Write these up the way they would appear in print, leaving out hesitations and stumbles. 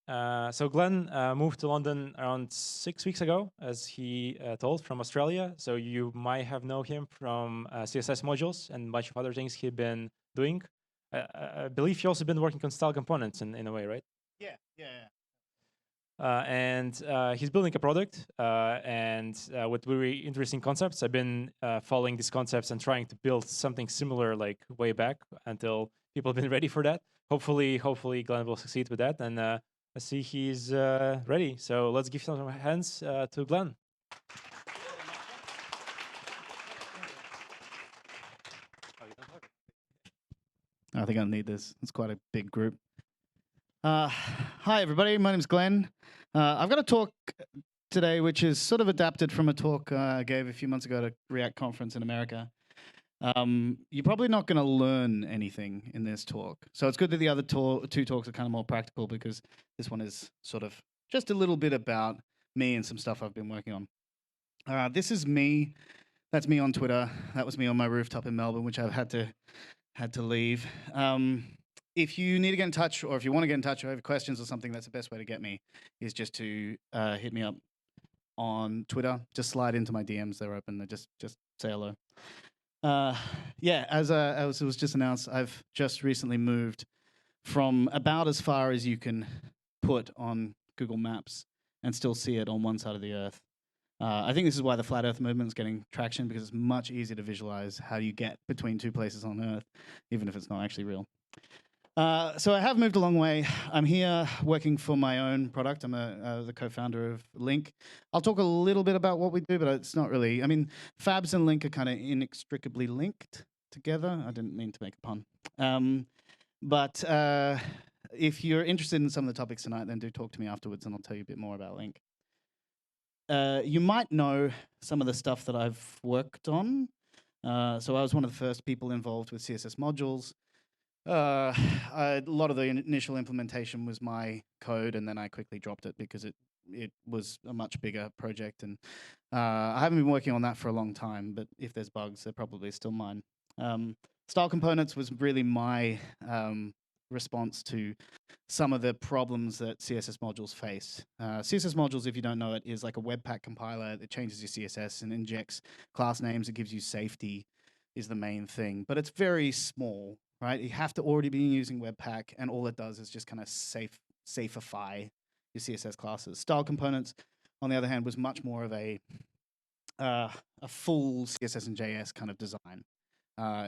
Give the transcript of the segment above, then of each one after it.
So Glen moved to London around 6 weeks ago, as he told, from Australia. So you might have known him from CSS Modules and a bunch of other things he'd been doing. I believe he also been working on style components in a way, right? Yeah. And he's building a product and with very interesting concepts. I've been following these concepts and trying to build something similar like way back until people have been ready for that. Hopefully Glen will succeed with that. And I see he's ready. So let's give some hands to Glen. I think I'll need this. It's quite a big group. Hi, everybody. My name's Glen. I've got a talk today, which is sort of adapted from a talk I gave a few months ago at a React conference in America. You're probably not going to learn anything in this talk. So it's good that the other two talks are kind of more practical, because this one is sort of just a little bit about me and some stuff I've been working on. This is me. That's me on Twitter. That was me on my rooftop in Melbourne, which I've had to leave. If you need to get in touch, or if you want to get in touch or have questions or something, that's the best way to get me, is just to hit me up on Twitter. Just slide into my DMs. They're open. Just say hello. Yeah, as it was just announced, I've just recently moved from about as far as you can put on Google Maps and still see it on one side of the Earth. I think this is why the Flat Earth movement is getting traction, because it's much easier to visualize how you get between two places on Earth, even if it's not actually real. So I have moved a long way. I'm here working for my own product. I'm the co-founder of Link. I'll talk a little bit about what we do, but it's not really. I mean, FABs and Link are kind of inextricably linked together. I didn't mean to make a pun. But if you're interested in some of the topics tonight, then do talk to me afterwards, and I'll tell you a bit more about Link. You might know some of the stuff that I've worked on. So I was one of the first people involved with CSS Modules. A lot of the initial implementation was my code, and then I quickly dropped it because it was a much bigger project, and I haven't been working on that for a long time, but if there's bugs, they're probably still mine. Style components was really my response to some of the problems that CSS modules face. CSS modules, if you don't know it, is like a Webpack compiler that changes your CSS and injects class names. It gives you safety is the main thing, but it's very small, right? You have to already be using Webpack, and all it does is just kind of safify your CSS classes. Style components, on the other hand, was much more of a full CSS and JS kind of design.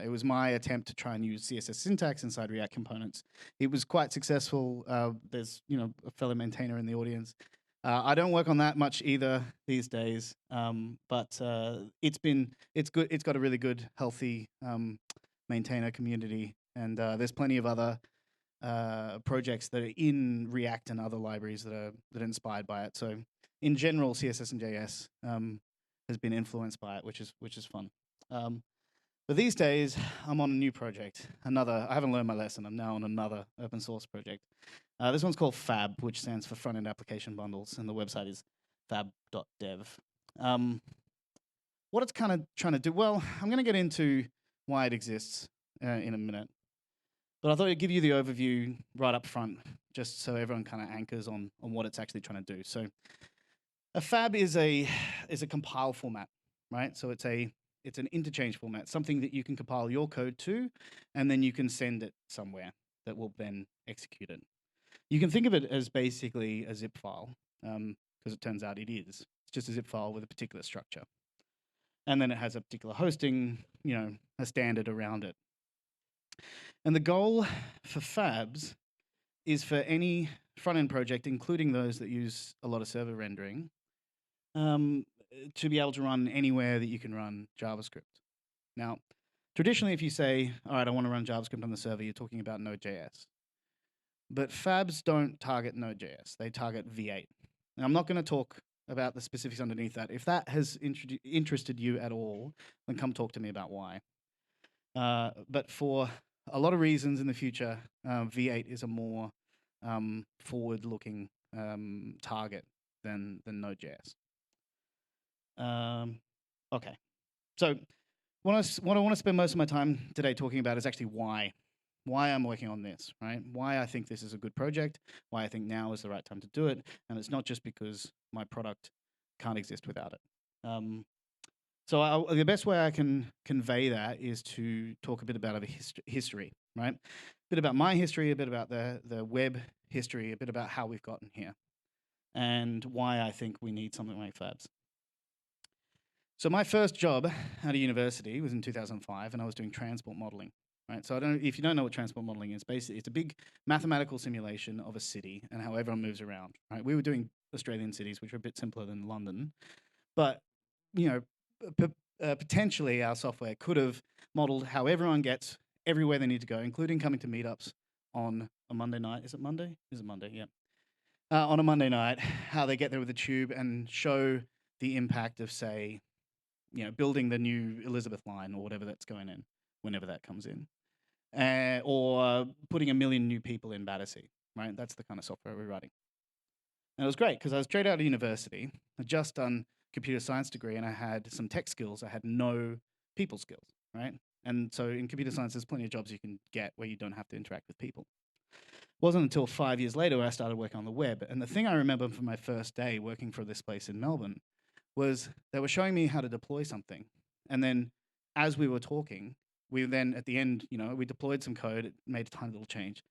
It was my attempt to try and use CSS syntax inside React components. It was quite successful. There's a fellow maintainer in the audience. I don't work on that much either these days, but it's good. It's got a really good, healthy maintainer community, and there's plenty of other projects that are in React and other libraries that are inspired by it. So in general, CSS and JS has been influenced by it, which is fun. But these days, I'm on a new project. I haven't learned my lesson. I'm now on another open source project. This one's called FAB, which stands for Front-End Application Bundles, and the website is fab.dev. What it's kind of trying to do, well, I'm going to get into why it exists in a minute. But I thought I'd give you the overview right up front, just so everyone kind of anchors on what it's actually trying to do. So a FAB is a compile format, right? So it's an interchange format, something that you can compile your code to, and then you can send it somewhere that will then execute it. You can think of it as basically a zip file, because it turns out it is. It's just a zip file with a particular structure. And then it has a particular hosting, a standard around it. And the goal for FABs is for any front-end project, including those that use a lot of server rendering, to be able to run anywhere that you can run JavaScript. Now, traditionally, if you say, all right, I want to run JavaScript on the server, you're talking about Node.js. But FABs don't target Node.js. They target V8. Now, I'm not going to talk about the specifics underneath that. If that has interested you at all, then come talk to me about why. But for a lot of reasons in the future, V8 is a more forward-looking target than Node.js. Okay, so what I want to spend most of my time today talking about is actually why why I'm working on this, right? Why I think this is a good project, why I think now is the right time to do it, and it's not just because my product can't exist without it. So the best way I can convey that is to talk a bit about a history, right? A bit about my history, a bit about the web history, a bit about how we've gotten here, and why I think we need something like FABs. So my first job at a university was in 2005, and I was doing transport modeling. Right, so if you don't know what transport modeling is, basically it's a big mathematical simulation of a city and how everyone moves around. Right, we were doing Australian cities, which are a bit simpler than London, but you know, potentially our software could have modeled how everyone gets everywhere they need to go, including coming to meetups on a Monday night. Is it Monday? Is it Monday? Yeah. On a Monday night, how they get there with the tube and show the impact of, say, building the new Elizabeth line or whatever that's going in, whenever that comes in. Or putting 1 million new people in Battersea, right? That's the kind of software we're writing. And it was great because I was straight out of university. I'd just done computer science degree and I had some tech skills. I had no people skills, right? And so in computer science, there's plenty of jobs you can get where you don't have to interact with people. It wasn't until 5 years later where I started working on the web. And the thing I remember from my first day working for this place in Melbourne was they were showing me how to deploy something. And then as we were talking, we then at the end, we deployed some code, it made a tiny little change.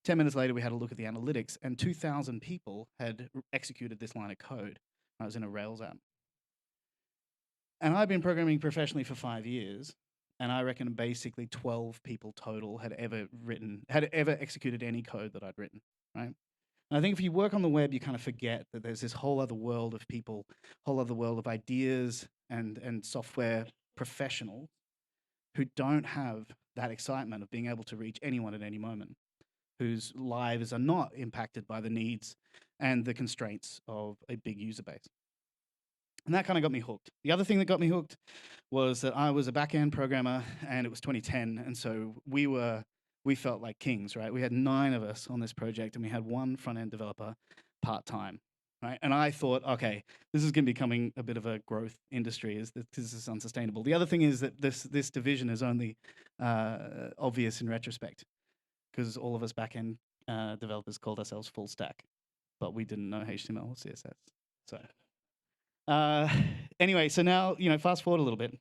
10 minutes later, we had a look at the analytics, and 2,000 people had executed this line of code. I was in a Rails app. And I've been programming professionally for 5 years, and I reckon basically 12 people total had ever executed any code that I'd written, right? And I think if you work on the web, you kind of forget that there's this whole other world of people, whole other world of ideas and software professionals who don't have that excitement of being able to reach anyone at any moment, whose lives are not impacted by the needs and the constraints of a big user base. And that kind of got me hooked. The other thing that got me hooked was that I was a back-end programmer and it was 2010. And so we felt like kings, right? We had 9 of us on this project and we had 1 front-end developer part-time, right? And I thought, okay, this is going to be becoming a bit of a growth industry. This is unsustainable. The other thing is that this division is only obvious in retrospect because all of us back-end developers called ourselves full stack, but we didn't know HTML or CSS. So anyway, so now, fast forward a little bit.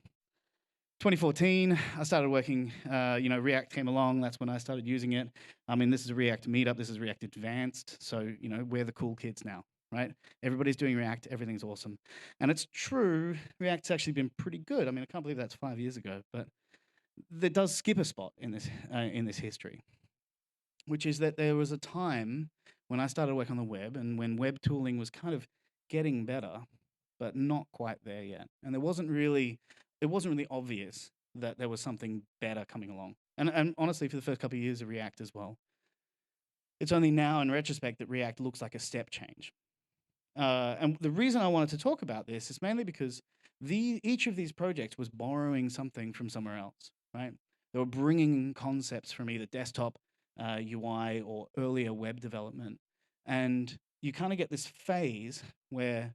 2014, I started working, React came along. That's when I started using it. I mean, this is a React meetup. This is React Advanced. So, we're the cool kids now, right? Everybody's doing React. Everything's awesome. And it's true, React's actually been pretty good. I mean, I can't believe that's 5 years ago, but it does skip a spot in this history, which is that there was a time when I started working on the web and when web tooling was kind of getting better, but not quite there yet. And it wasn't really obvious that there was something better coming along. And honestly, for the first couple of years of React as well, it's only now in retrospect that React looks like a step change. And the reason I wanted to talk about this is mainly because each of these projects was borrowing something from somewhere else, right? They were bringing concepts from either desktop UI or earlier web development. And you kind of get this phase where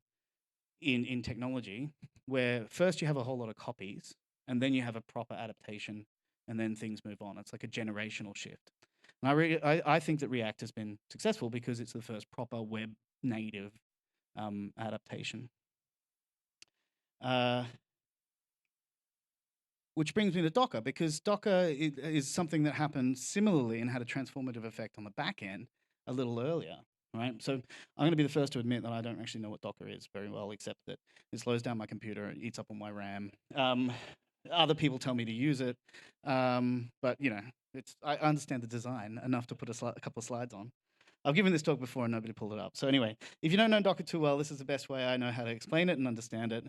in technology, where first you have a whole lot of copies, and then you have a proper adaptation, and then things move on. It's like a generational shift. And I think that React has been successful because it's the first proper web native adaptation. Which brings me to Docker, because Docker is something that happened similarly and had a transformative effect on the back end a little earlier. Right, so I'm going to be the first to admit that I don't actually know what Docker is very well, except that it slows down my computer, it eats up on my RAM. Other people tell me to use it, but I understand the design enough to put a couple of slides on. I've given this talk before and nobody pulled it up. So anyway, if you don't know Docker too well, this is the best way I know how to explain it and understand it,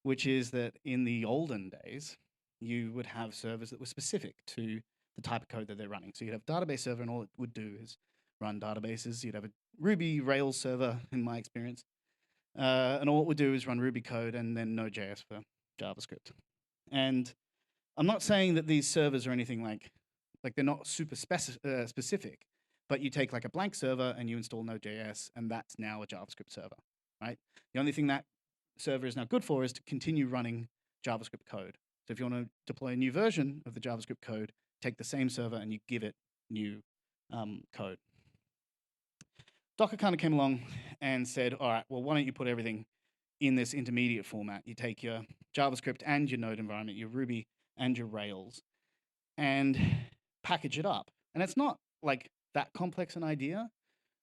which is that in the olden days, you would have servers that were specific to the type of code that they're running. So you'd have a database server, and all it would do is run databases. You'd have a Ruby Rails server, in my experience, and all it would do is run Ruby code and then Node.js for JavaScript. And I'm not saying that these servers are anything like they're not super specific, but you take like a blank server and you install Node.js, and that's now a JavaScript server, right? The only thing that server is now good for is to continue running JavaScript code. So if you want to deploy a new version of the JavaScript code, take the same server and you give it new code. Docker kind of came along and said, all right, well, why don't you put everything in this intermediate format? You take your JavaScript and your Node environment, your Ruby and your Rails, and package it up. And it's not like that complex an idea,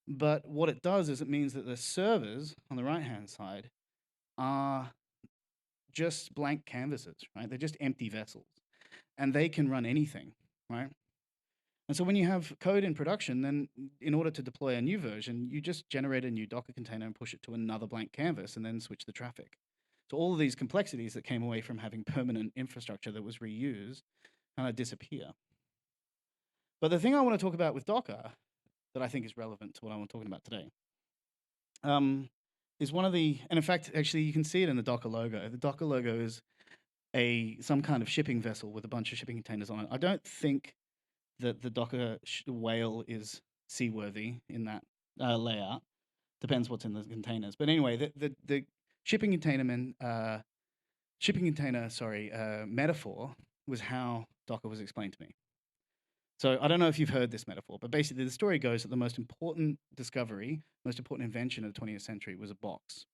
but what it does is it means that the servers on the right-hand side are just blank canvases, right? They're just empty vessels, and they can run anything, right? And so when you have code in production, then in order to deploy a new version, you just generate a new Docker container and push it to another blank canvas and then switch the traffic. So all of these complexities that came away from having permanent infrastructure that was reused kind of disappear. But the thing I want to talk about with Docker that I think is relevant to what I'm talking about today is one of the, and in fact, actually you can see it in the Docker logo. The Docker logo is some kind of shipping vessel with a bunch of shipping containers on it. I don't think that the Docker whale is seaworthy in that layout. Depends what's in the containers. But anyway, the shipping container metaphor was how Docker was explained to me. So I don't know if you've heard this metaphor, but basically the story goes that the most important discovery, most important invention of the 20th century was a box,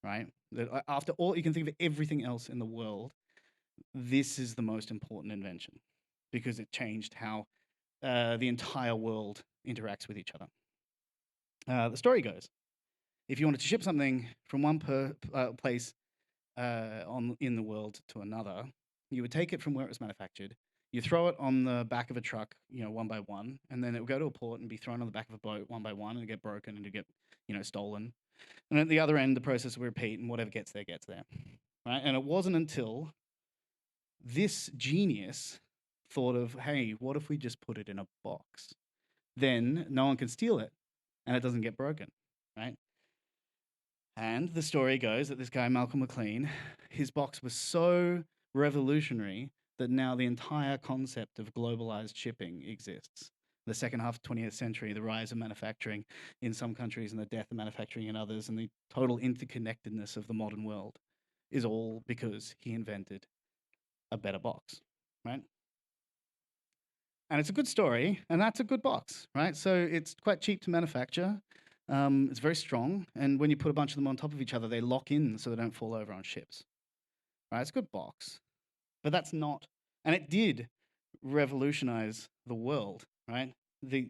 right? That after all, you can think of everything else in the world, this is the most important invention because it changed how the entire world interacts with each other. The story goes, if you wanted to ship something from one place in the world to another, you would take it from where it was manufactured, you throw it on the back of a truck, one by one, and then it would go to a port and be thrown on the back of a boat one by one and get broken and get, stolen. And at the other end, the process will repeat and whatever gets there, right? And it wasn't until this genius thought of, hey, what if we just put it in a box? Then no one can steal it and it doesn't get broken, right? And the story goes that this guy, Malcolm McLean, his box was so revolutionary that now the entire concept of globalized shipping exists. The second half of the 20th century, the rise of manufacturing in some countries and the death of manufacturing in others, and the total interconnectedness of the modern world is all because he invented a better box, right? And it's a good story, and that's a good box, right? So it's quite cheap to manufacture. It's very strong, and when you put a bunch of them on top of each other, they lock in so they don't fall over on ships. Right? It's a good box, but that's not, and it did revolutionize the world, right? The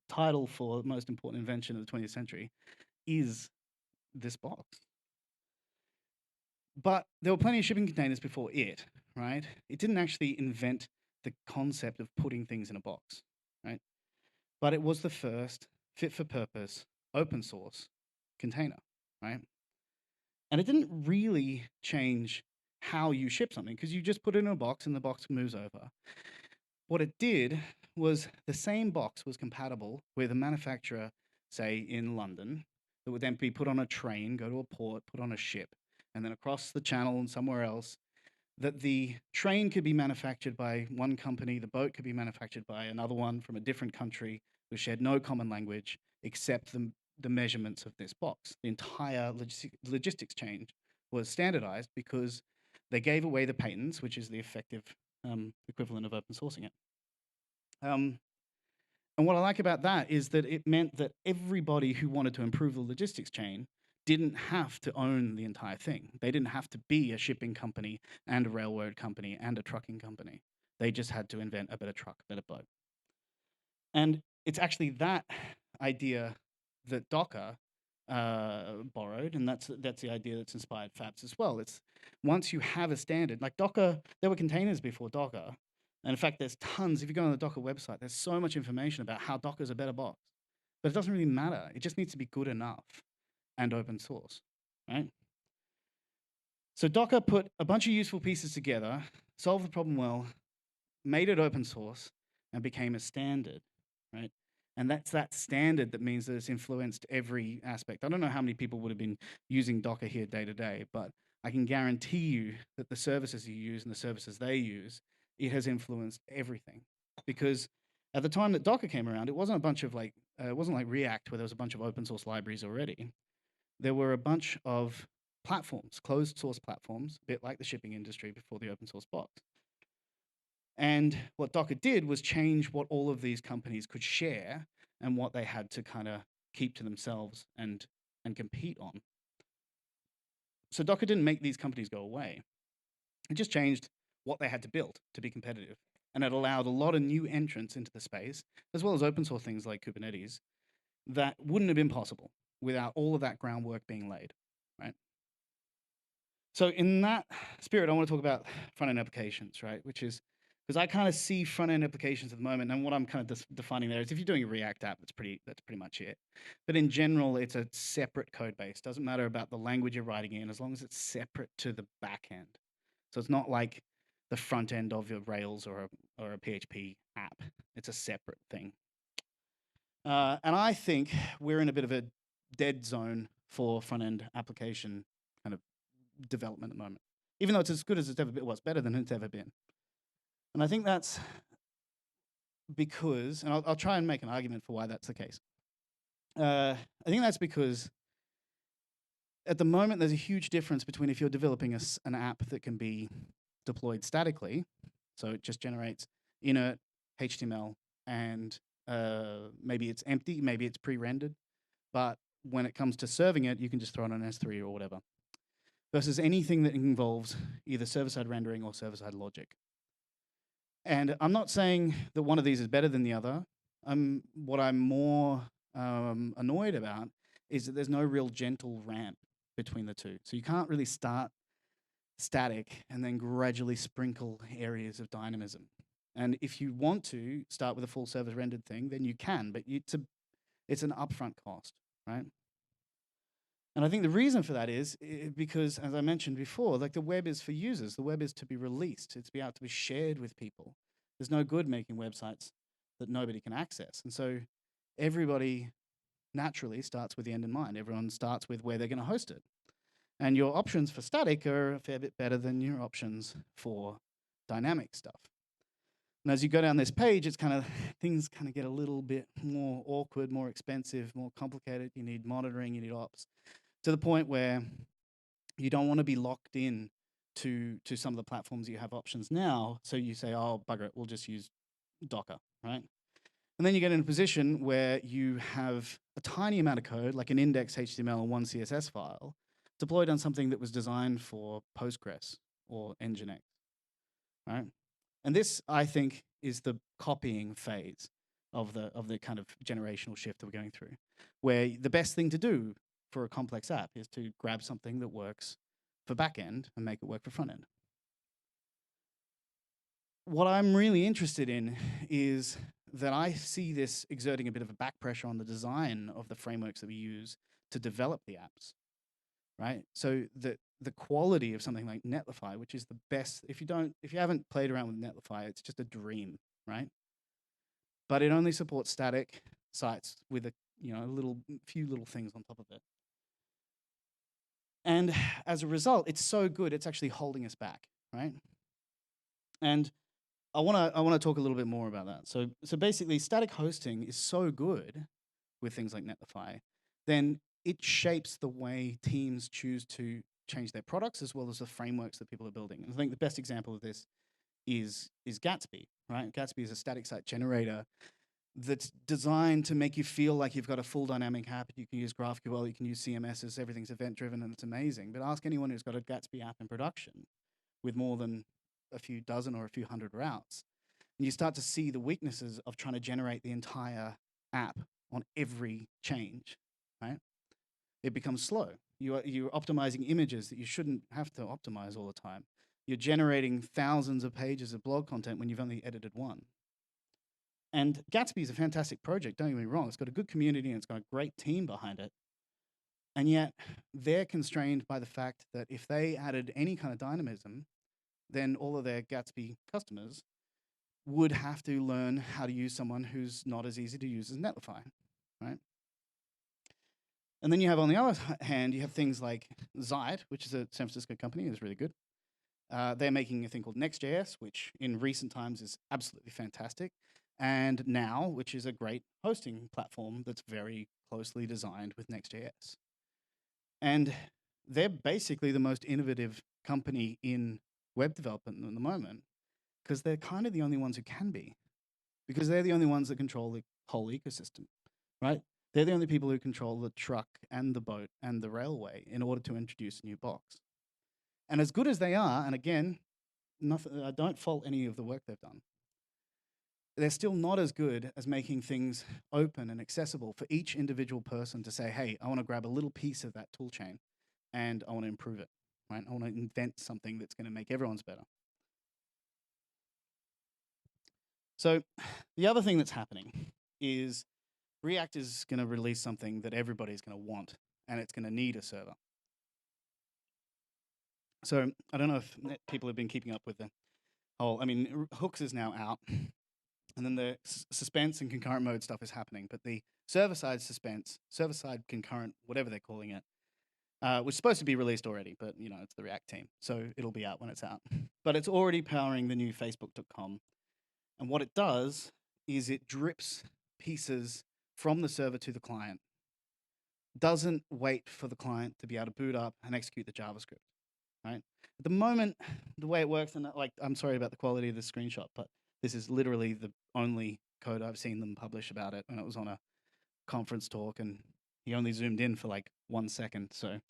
title for the most important invention of the 20th century is this box. But there were plenty of shipping containers before it, right? It didn't actually invent the concept of putting things in a box, right? But it was the first fit-for-purpose open source container, right? And it didn't really change how you ship something because you just put it in a box and the box moves over. What it did was the same box was compatible with a manufacturer, say in London, that would then be put on a train, go to a port, put on a ship, and then across the channel and somewhere else, that the train could be manufactured by one company, the boat could be manufactured by another one from a different country who shared no common language except the measurements of this box. The entire logistics chain was standardized because they gave away the patents, which is the effective equivalent of open sourcing it. And what I like about that is that it meant that everybody who wanted to improve the logistics chain didn't have to own the entire thing. They didn't have to be a shipping company and a railroad company and a trucking company. They just had to invent a better truck, a better boat. And it's actually that idea that Docker borrowed, and that's the idea that's inspired FABs as well. It's once you have a standard, like Docker, there were containers before Docker. And in fact, there's tons, if you go on the Docker website, there's so much information about how Docker's a better box. But it doesn't really matter. It just needs to be good enough and open source, right? So Docker put a bunch of useful pieces together, solved the problem well, made it open source, and became a standard, right? And that's that standard that means that it's influenced every aspect. I don't know how many people would have been using Docker here day to day, but I can guarantee you that the services you use and the services they use, it has influenced everything. Because at the time that Docker came around, it wasn't a bunch of it wasn't like React where there was a bunch of open source libraries already. There were a bunch of platforms, closed source platforms, a bit like the shipping industry before the open source box. And what Docker did was change what all of these companies could share and what they had to kind of keep to themselves and compete on. So Docker didn't make these companies go away. It just changed what they had to build to be competitive. And it allowed a lot of new entrants into the space, as well as open source things like Kubernetes, that wouldn't have been possible without all of that groundwork being laid, right? So in that spirit, I want to talk about front-end applications, right? Which is, because I kind of see front-end applications at the moment, and what I'm kind of defining there is if you're doing a React app, that's pretty much it. But in general, it's a separate code base. Doesn't matter about the language you're writing in, as long as it's separate to the back end. So it's not like the front end of your Rails or a PHP app. It's a separate thing. And I think we're in a bit of a dead zone for front-end application kind of development at the moment, even though it's as good as it's ever been. Well, it's better than it's ever been. And I think that's because, and I'll try and make an argument for why that's the case. I think that's because at the moment, there's a huge difference between if you're developing an app that can be deployed statically, so it just generates inert HTML, and maybe it's empty, maybe it's pre-rendered, but when it comes to serving it, you can just throw it on S3 or whatever, versus anything that involves either server-side rendering or server-side logic. And I'm not saying that one of these is better than the other. What I'm more annoyed about is that there's no real gentle ramp between the two. So you can't really start static and then gradually sprinkle areas of dynamism. And if you want to start with a full service rendered thing, then you can, but it's an upfront cost, right? And I think the reason for that is because, as I mentioned before, like the web is for users. The web is to be released. It's to be shared with people. There's no good making websites that nobody can access. And so everybody naturally starts with the end in mind. Everyone starts with where they're going to host it. And your options for static are a fair bit better than your options for dynamic stuff. And as you go down this page, it's kind of things kind of get a little bit more awkward, more expensive, more complicated. You need monitoring, you need ops, to the point where you don't want to be locked in to some of the platforms you have options now. So you say, oh, bugger it, we'll just use Docker, right? And then you get in a position where you have a tiny amount of code, like an index HTML and one CSS file, deployed on something that was designed for Postgres or Nginx, right? And this, I think, is the copying phase of the kind of generational shift that we're going through, where the best thing to do for a complex app is to grab something that works for backend and make it work for front end. What I'm really interested in is that I see this exerting a bit of a back pressure on the design of the frameworks that we use to develop the apps, right? So the quality of something like Netlify, which is the best, if you haven't played around with Netlify, it's just a dream, right? But it only supports static sites with a few little things on top of it. And as a result, it's so good, it's actually holding us back, right? And I want to talk a little bit more about that. So basically, static hosting is so good with things like Netlify, then it shapes the way teams choose to change their products as well as the frameworks that people are building. And I think the best example of this is Gatsby, right? Gatsby is a static site generator that's designed to make you feel like you've got a full dynamic app. You can use GraphQL, you can use CMSs, everything's event-driven, and it's amazing. But ask anyone who's got a Gatsby app in production with more than a few dozen or a few hundred routes, and you start to see the weaknesses of trying to generate the entire app on every change, right? It becomes slow. You're optimizing images that you shouldn't have to optimize all the time. You're generating thousands of pages of blog content when you've only edited one. And Gatsby is a fantastic project, don't get me wrong. It's got a good community and it's got a great team behind it. And yet they're constrained by the fact that if they added any kind of dynamism, then all of their Gatsby customers would have to learn how to use someone who's not as easy to use as Netlify, right? And then you have, on the other hand, you have things like Zeit, which is a San Francisco company, is really good. They're making a thing called Next.js, which in recent times is absolutely fantastic. And Now, which is a great hosting platform that's very closely designed with Next.js. And they're basically the most innovative company in web development at the moment, because they're kind of the only ones who can be, because they're the only ones that control the whole ecosystem, right? They're the only people who control the truck and the boat and the railway in order to introduce a new box. And as good as they are, and again, I don't fault any of the work they've done, they're still not as good as making things open and accessible for each individual person to say, hey, I want to grab a little piece of that tool chain and I want to improve it, right? I want to invent something that's going to make everyone's better. So the other thing that's happening is React is going to release something that everybody's going to want, and it's going to need a server. So I don't know if people have been keeping up with the whole, hooks is now out, and then the suspense and concurrent mode stuff is happening, but the server-side suspense, server-side concurrent, whatever they're calling it, was supposed to be released already, but it's the React team, so it'll be out when it's out. But it's already powering the new Facebook.com. And what it does is it drips pieces from the server to the client. Doesn't wait for the client to be able to boot up and execute the JavaScript, right? At the moment, the way it works, and I'm sorry about the quality of this screenshot, but this is literally the only code I've seen them publish about it, and it was on a conference talk, and he only zoomed in for like 1 second. So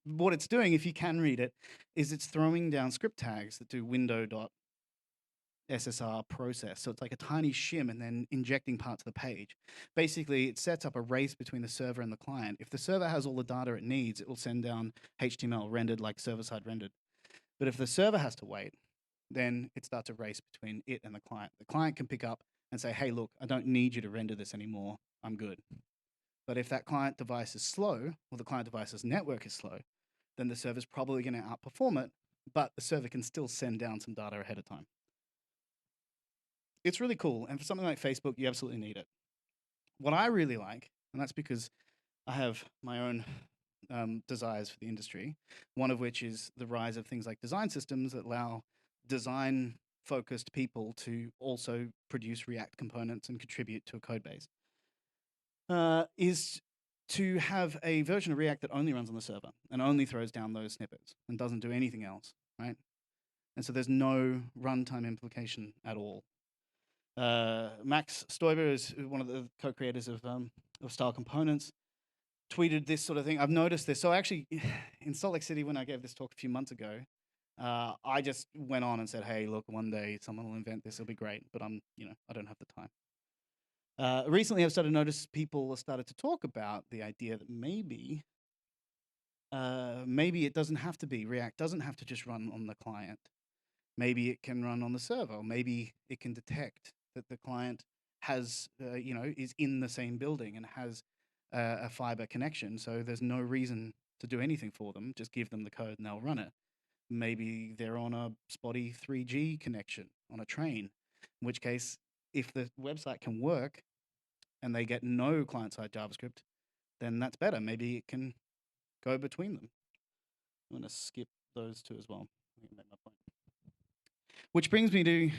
what it's doing, if you can read it, is it's throwing down script tags that do window.SSR process. So it's like a tiny shim and then injecting parts of the page. Basically, it sets up a race between the server and the client. If the server has all the data it needs, it will send down HTML rendered like server-side rendered. But if the server has to wait, then it starts a race between it and the client. The client can pick up and say, hey, look, I don't need you to render this anymore. I'm good. But if that client device is slow, or the client device's network is slow, then the server's probably going to outperform it, but the server can still send down some data ahead of time. It's really cool. And for something like Facebook, you absolutely need it. What I really like, and that's because I have my own desires for the industry, one of which is the rise of things like design systems that allow design-focused people to also produce React components and contribute to a code base, is to have a version of React that only runs on the server and only throws down those snippets and doesn't do anything else, right? And so there's no runtime implication at all. Max Stoiber is one of the co-creators of Style Components, tweeted this sort of thing. I've noticed this. So actually, in Salt Lake City, when I gave this talk a few months ago, I just went on and said, hey, look, one day someone will invent this. It'll be great. But I don't have the time. Recently, I've started to notice people have started to talk about the idea that maybe it doesn't have to be. React doesn't have to just run on the client. Maybe it can run on the server. Maybe it can detect that the client has, is in the same building and has a fiber connection. So there's no reason to do anything for them. Just give them the code and they'll run it. Maybe they're on a spotty 3G connection on a train, in which case, if the website can work and they get no client-side JavaScript, then that's better. Maybe it can go between them. I'm going to skip those two as well. I can make my point. Which brings me to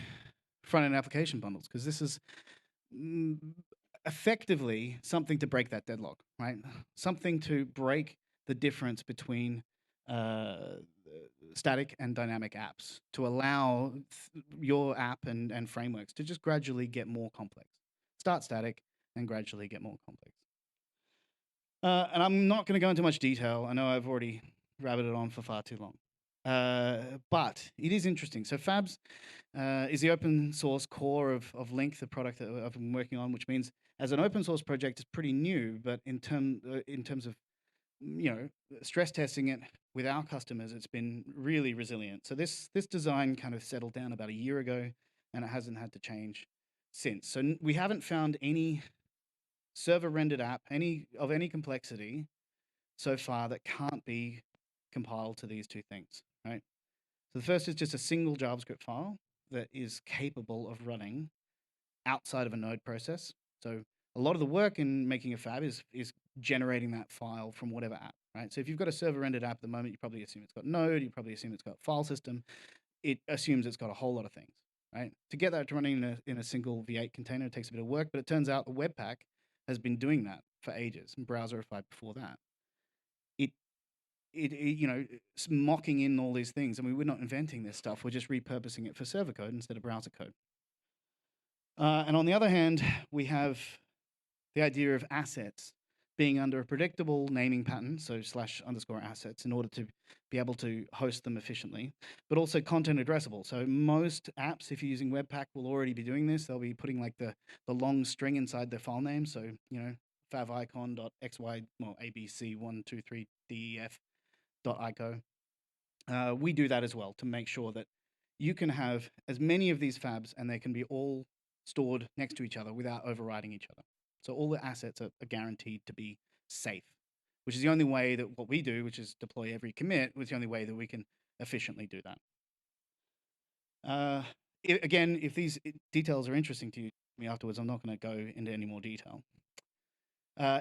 front-end application bundles, because this is effectively something to break that deadlock, right? Something to break the difference between static and dynamic apps, to allow your app and frameworks to just gradually get more complex. Start static and gradually get more complex. And I'm not going to go into much detail. I know I've already rabbited on for far too long. But it is interesting. So FABs is the open source core of Link, the product that I've been working on, which means as an open source project, it's pretty new, but in terms of stress testing it with our customers, it's been really resilient. So this design kind of settled down about a year ago, and it hasn't had to change since. So we haven't found any server rendered app of any complexity so far that can't be compiled to these two things, right? So the first is just a single JavaScript file that is capable of running outside of a node process. So a lot of the work in making a fab is generating that file from whatever app, right? So if you've got a server rendered app at the moment, you probably assume it's got node, you probably assume it's got file system. It assumes it's got a whole lot of things, right? To get that to running in a single V8 container, it takes a bit of work, but it turns out the Webpack has been doing that for ages, and Browserified before that. mocking in all these things. I mean, we're not inventing this stuff. We're just repurposing it for server code instead of browser code. And on the other hand, we have the idea of assets being under a predictable naming pattern, so /_assets, in order to be able to host them efficiently, but also content addressable. So most apps, if you're using Webpack, will already be doing this. They'll be putting like the long string inside their file name. So, favicon.xy, abc123def.ico. We do that as well to make sure that you can have as many of these fabs and they can be all stored next to each other without overriding each other. So all the assets are guaranteed to be safe, which is the only way that what we do, which is deploy every commit, was the only way that we can efficiently do that. Again, if these details are interesting to me afterwards, I'm not going to go into any more detail.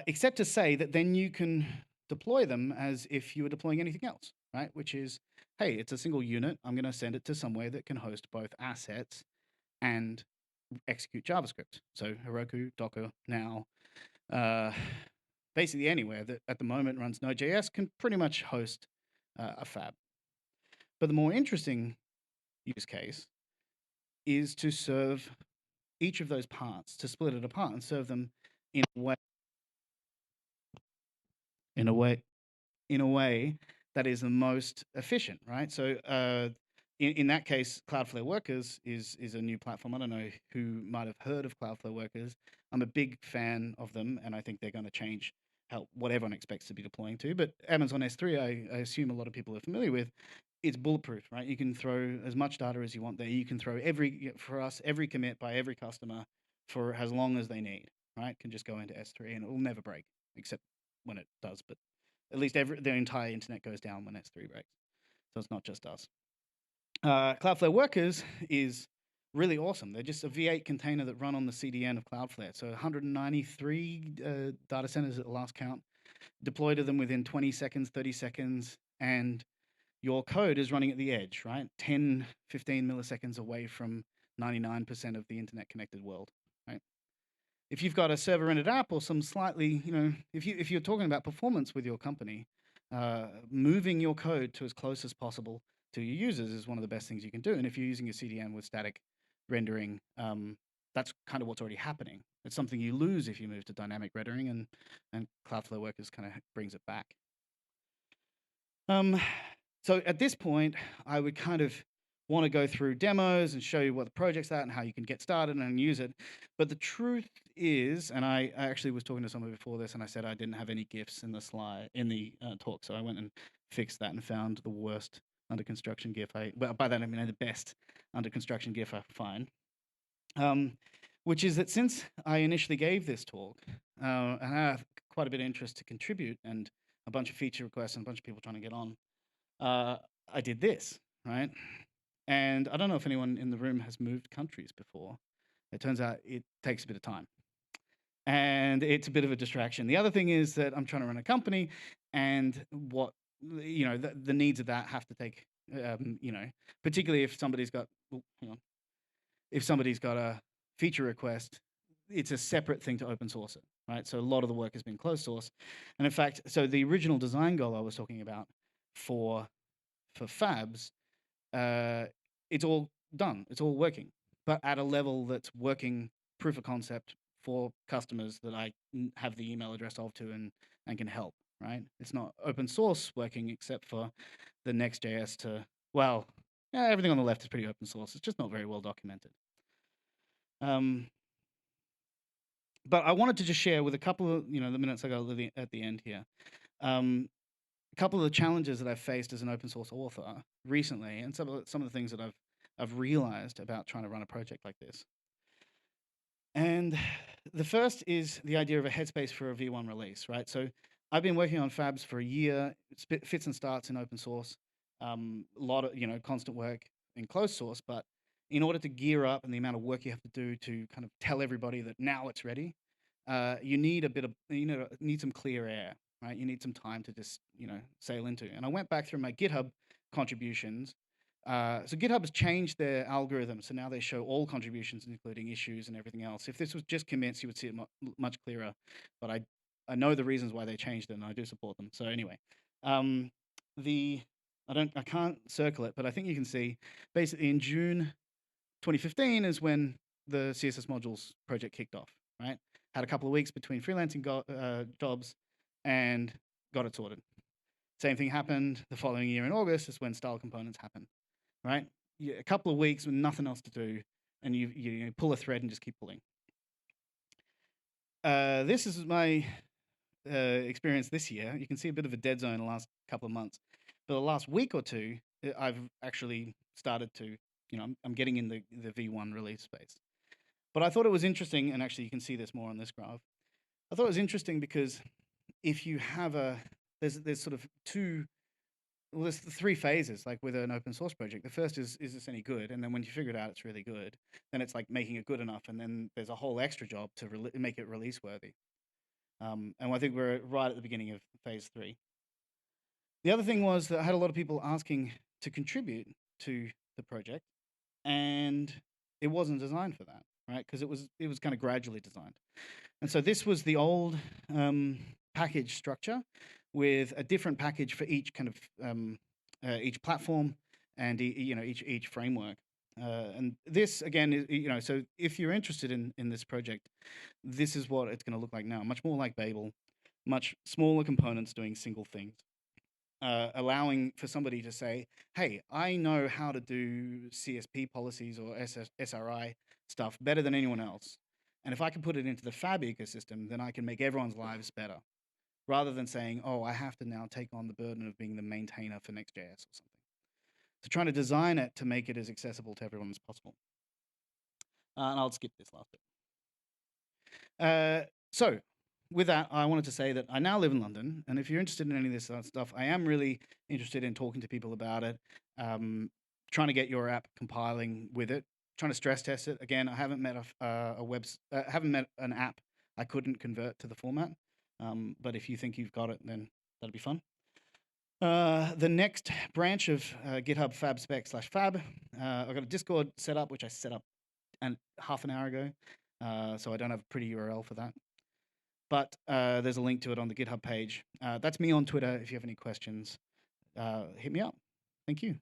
Except to say that then you can deploy them as if you were deploying anything else, right? Which is, hey, it's a single unit. I'm going to send it to somewhere that can host both assets and execute JavaScript. So Heroku, Docker, now, basically anywhere that at the moment runs Node.js can pretty much host a fab. But the more interesting use case is to serve each of those parts, to split it apart and serve them in a way that is the most efficient, right? So in that case, Cloudflare Workers is a new platform. I don't know who might have heard of Cloudflare Workers. I'm a big fan of them, and I think they're going to change what everyone expects to be deploying to. But Amazon S3, I assume a lot of people are familiar with. It's bulletproof, right? You can throw as much data as you want there. You can throw every commit by every customer for as long as they need, right? Can just go into S3 and it will never break, except when it does. But at least the entire internet goes down when S3 breaks. So it's not just us. Cloudflare Workers is really awesome. They're just a V8 container that run on the CDN of Cloudflare. So 193 data centers at the last count. Deploy to them within 20 seconds, 30 seconds, and your code is running at the edge, right? 10, 15 milliseconds away from 99% of the internet connected world, right? If you've got a server-rendered app or some slightly, if you're talking about performance with your company, moving your code to as close as possible to your users is one of the best things you can do. And if you're using a CDN with static rendering, that's kind of what's already happening. It's something you lose if you move to dynamic rendering, and Cloudflare Workers kind of brings it back. So at this point, I would kind of want to go through demos and show you what the project's at and how you can get started and use it. But the truth is, and I actually was talking to someone before this, and I said I didn't have any GIFs in the talk, so I went and fixed that and found the worst under construction GIF. Well, by that I mean the best under construction GIF I find, which is that since I initially gave this talk, and I have quite a bit of interest to contribute and a bunch of feature requests and a bunch of people trying to get on, I did this, right? And I don't know if anyone in the room has moved countries before. It turns out it takes a bit of time. And it's a bit of a distraction. The other thing is that I'm trying to run a company, and the needs of that have to take, particularly if somebody's got, if somebody's got a feature request, it's a separate thing to open source it, right? So a lot of the work has been closed source. And in fact, so the original design goal I was talking about for FABs, it's all done, it's all working, but at a level that's working proof of concept for customers that I have the email address of to and can help, right? It's not open source working except for the Next.js to, everything on the left is pretty open source. It's just not very well documented. But I wanted to just share with a couple of, the minutes I got at the end here, a couple of the challenges that I've faced as an open source author recently, and some of the things that I've realized about trying to run a project like this. And the first is the idea of a headspace for a V1 release, right? So I've been working on FABs for a year, fits and starts in open source, a lot of, constant work in closed source, but in order to gear up and the amount of work you have to do to kind of tell everybody that now it's ready, you need need some clear air, right? You need some time to just, sail into. And I went back through my GitHub contributions. So GitHub has changed their algorithm, so now they show all contributions, including issues and everything else. If this was just commits, you would see it much clearer. But I know the reasons why they changed it, and I do support them. So anyway, I can't circle it, but I think you can see basically in June 2015 is when the CSS Modules project kicked off, right? Had a couple of weeks between freelancing jobs and got it sorted. Same thing happened the following year in August is when style components happened, right? A couple of weeks with nothing else to do, and you pull a thread and just keep pulling. This is my experience this year. You can see a bit of a dead zone in the last couple of months. But the last week or two, I've actually started to, I'm getting in the V1 release space. But I thought it was interesting, and actually you can see this more on this graph. I thought it was interesting because if you have there's sort of there's three phases, like with an open source project. The first is this any good? And then when you figure it out, it's really good. Then it's like making it good enough. And then there's a whole extra job to make it release worthy. And I think we're right at the beginning of phase 3. The other thing was that I had a lot of people asking to contribute to the project, and it wasn't designed for that, right? Because it was kind of gradually designed. And so this was the old package structure with a different package for each kind of each platform and each framework. And this again is, so if you're interested in this project, this is what it's going to look like now. Much more like Babel, much smaller components doing single things. Allowing for somebody to say, hey, I know how to do CSP policies or SRI stuff better than anyone else. And if I can put it into the Fab ecosystem, then I can make everyone's lives better. Rather than saying, oh, I have to now take on the burden of being the maintainer for Next.js or something. So trying to design it to make it as accessible to everyone as possible. And I'll skip this last bit. So with that, I wanted to say that I now live in London, and if you're interested in any of this stuff, I am really interested in talking to people about it, trying to get your app compiling with it, trying to stress test it. Again, I haven't met haven't met an app I couldn't convert to the format, but if you think you've got it, then that'd be fun. The next branch of GitHub fab spec/fab, I've got a Discord set up, which I set up half an hour ago, so I don't have a pretty URL for that. But there's a link to it on the GitHub page. That's me on Twitter. If you have any questions, hit me up. Thank you.